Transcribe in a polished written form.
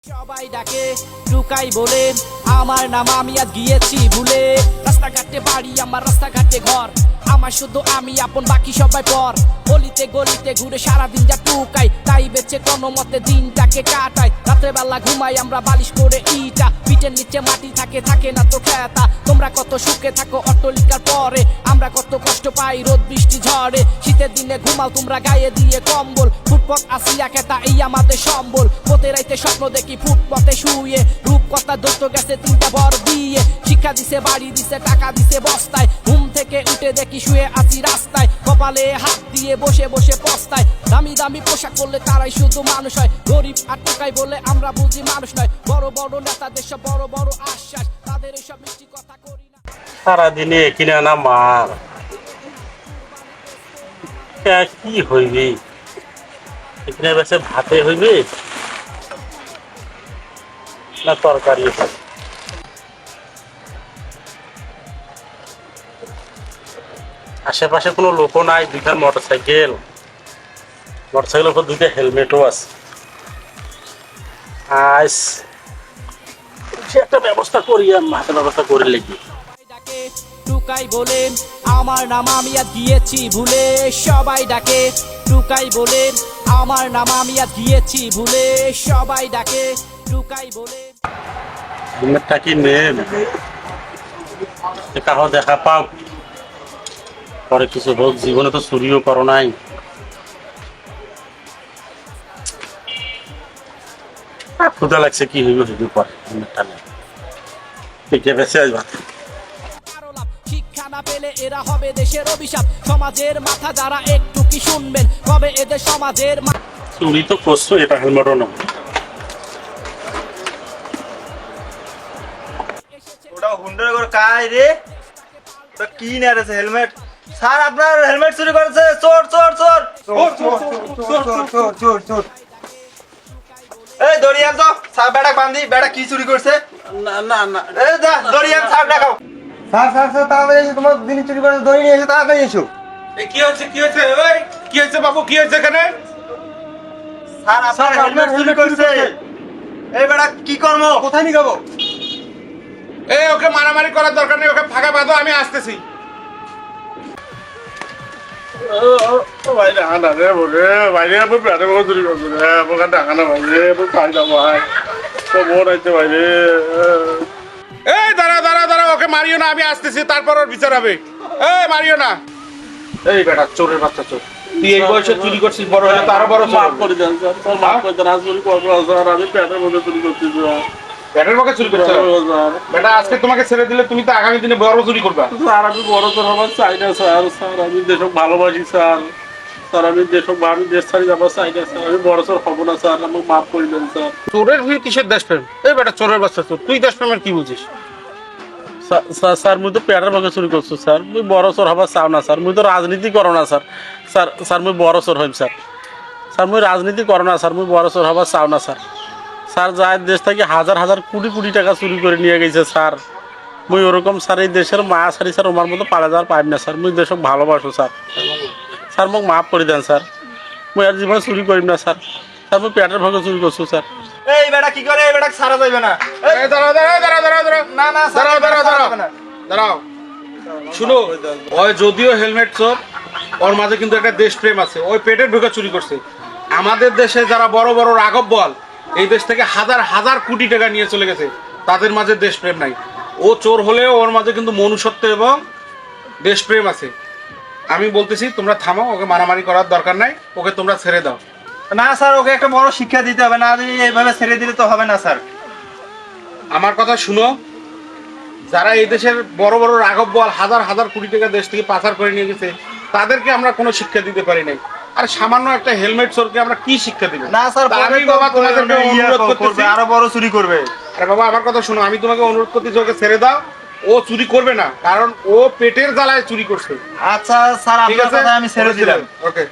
সবাই ডাকে টুকাই বলে আমার নাম আমি আজ গিয়েছি ভুলে রাস্তাঘাটে বাড়ি আমার রাস্তাঘাটে ঘর আমার শুধু আমি আপন বাকি সবাই পর গলিতে গলিতে ঘুরে সারাদিন যা টুকাই তাই বেঁচে কোনো মতে দিনটাকে কাটাই রাতের বেলা ঘুমাই আমরা বালিশ করে ইটা পিঠের নিচে মাটি থাকে থাকে না তো খেতা তোমরা কত সুখে থাকো অট্টালিকার পরে আমরা কত কষ্ট পাই রোদ বৃষ্টি ঝড়ে শীতের দিনে ঘুমাও তোমরা গায়ে দিয়ে কম্বল ফুটপথ আসিয়া খেতা এই আমাদের সম্বল পথে রাইতে স্বপ্ন দেখি ফুটপথে শুয়ে রূপকথা দোস্ত গেছে তিনটা বর দিয়ে শিক্ষা দিছে বাড়ি দিছে টাকা দিছে বস্তায় ঘুম থেকে উঠে দেখি শুয়ে আছি রাস্তায় কপালে হাত দিয়ে বসে বসে পস্তায় দামি দামি পোশাক পরলে তারাই শুধু মানুষ হয় গরিব আর টাকাই বলে আমরা বুঝি মানুষ নয় বড় বড় নেতাদের সব বড় বড় আশ্বাস তাদের এসব মিষ্টি কথা করি না সারাদিনে কিনে আনা মার কি হইবে এখানে বেশি ভাতে হইবে না তরকারি হবে আশেপাশে কোনো লোকও নাই দুইটা মোটরসাইকেলের উপর দুইটা হেলমেটও আছে আজ একটা ব্যবস্থা করি হাতের ব্যবস্থা করে লেগে টুকাই বলে আমার নাম আমি আজ গিয়েছি ভুলে সবাই ডাকে টুকাই বলে আমার নাম আমি আজ গিয়েছি ভুলে সবাই ডাকে টুকাই বলে হেলমেটটা কি নেন কাহো দেখা পাও পরে কিছু হোক জীবনে তো চুরিও করো নাই ক্ষুদা লাগছে কি হইব শুধু পরে হেলমেটটা নেই বেঁচে আসবা শিক্ষা না পেলে এরা হবে দেশের অভিশাপ সমাজের মাথা যারা একটু কি শুনবেন কবে এদের সমাজের চুরি তো করছো এটা হেলমেটও না ওটা হুন্ডার করে কাই রে ওটা কি না রে হেলমেট স্যার আপনার হেলমেট চুরি করেছে চোর চোর চোর চোর চোর এই দড়িয়ান তো স্যার বেটা বান্ধি বেটা কি চুরি করছে না না না এই যা দড়িয়ান স্যার দেখাও স্যার স্যার স্যার তাড়াতাড়ি এসো তোমার জিনিস চুরি করেছে দড়ি নিয়ে এসো তাড়াতাড়ি এসো কি হয়েছে ওই কি হয়েছে বাবু কি হয়েছে এখানে স্যার আপনার হেলমেট চুরি করছে এই বেটা কি কর্ম কোথায় নিয়ে যাবো এই ওকে মারামারি করার দরকার নেই ওকে ফাঁকা বাঁধো আমি আসতেছি বাইরে আনা রে বলে বাইরে পেটে বড় চুরি করছো রে বোকা টাকা না বাইরে খাই না ভাই তো বোর আছে বাইরে এই দাঁড়া ওকে মারিও না আমি আসতেছি তারপর ওর বিচার হবে এই মারিও না এই বেটা চোরের বাচ্চা চোর তুই এই বয়সে চুরি করছিস বড় হলে তো আরো বড় চোর মাফ করে দেন স্যার মাফ করে দেন আজ চুরি করবো স্যার আমি পেটের মধ্যে চুরি করছি ব্যাটার পক্ষে চুরি করছো বেটা আজকে তোমাকে ছেড়ে দিলে তুমি তো আগামী দিনে বড় চুরি করবা স্যার আমি বড় তোর হবার চাই না স্যার আমি দেশক ভালোবাসি স্যার আমি দেশক আমি দেশ ছাড়ি যাবার চাই না স্যার আমি বড় চোর হবো না স্যার আমাকে মাফ করে দেন স্যার চোরের ভিড় কিসের দেশপ্রেম এই বেটা চোরের বাচ্চা চোর তুই দেশপ্রেমের কি বুঝিস স্যার মুই তো পেটের ভাগে চুরি করছো স্যার মুই বড় চোর হবার চাও না স্যার মুই তো রাজনীতি করো না স্যার মুই বড় চোর হইম স্যার মুই রাজনীতি করো না স্যার মুই বড় চোর হবার চাও না স্যার যায় দেশ থেকে হাজার হাজার কোটি কোটি টাকা চুরি করে নিয়ে গেছে স্যার মুই ওরকম স্যার এই দেশের মায়া সারি স্যার ওমার মতো পালা যাওয়ার পাইব না স্যার মুই দেশক ভালোবাসো স্যার মোক মাফ করে দেন স্যার মুই আর জীবনে চুরি করিম না স্যার মুই পেটের ভাগে চুরি করছো স্যার এই বেটা কি করে এই বেটা ছাড়া যাইবে না এই দাঁড়াও না না দাঁড়াও শুনো ওই যদিও হেলমেট চোর ওর মাঝে কিন্তু একটা দেশপ্রেম আছে ওই পেটের ঢুকে চুরি করছে আমাদের দেশে যারা বড় বড় রাঘব বল এই দেশ থেকে হাজার হাজার কোটি টাকা নিয়ে চলে গেছে তাদের মাঝে দেশপ্রেম নাই ও চোর হলেও ওর মাঝে কিন্তু মনুষ্যত্ব এবং দেশপ্রেম আছে আমি বলতেছি তোমরা থামো ওকে মারামারি করার দরকার নাই ওকে তোমরা ছেড়ে দাও না স্যার ওকে একটা বড় শিক্ষা দিতে হবে না যদি এইভাবে ছেড়ে দিলে তো হবে না স্যার আমার কথা শুনো যারা এই দেশের বড় বড় রাঘব বল হাজার হাজার কোটি টাকা দেশ থেকে পাচার করে নিয়ে গেছে তাদেরকে আমরা কোনো শিক্ষা দিতে পারি নাই আর সামান্য একটা হেলমেট চোরকে আমরা কি শিক্ষা দিব না স্যার আমি বাবা তোমাদেরকে অনুরোধ করতেছি আরো বড় চুরি করবে আরে বাবা আমার কথা শুনো আমি তোমাকে অনুরোধ করতেছি ওকে ছেড়ে দাও ও চুরি করবে না কারণ ও পেটের জ্বালায় চুরি করছে আচ্ছা স্যার আপনার কথা আমি ছেড়ে দিলাম ওকে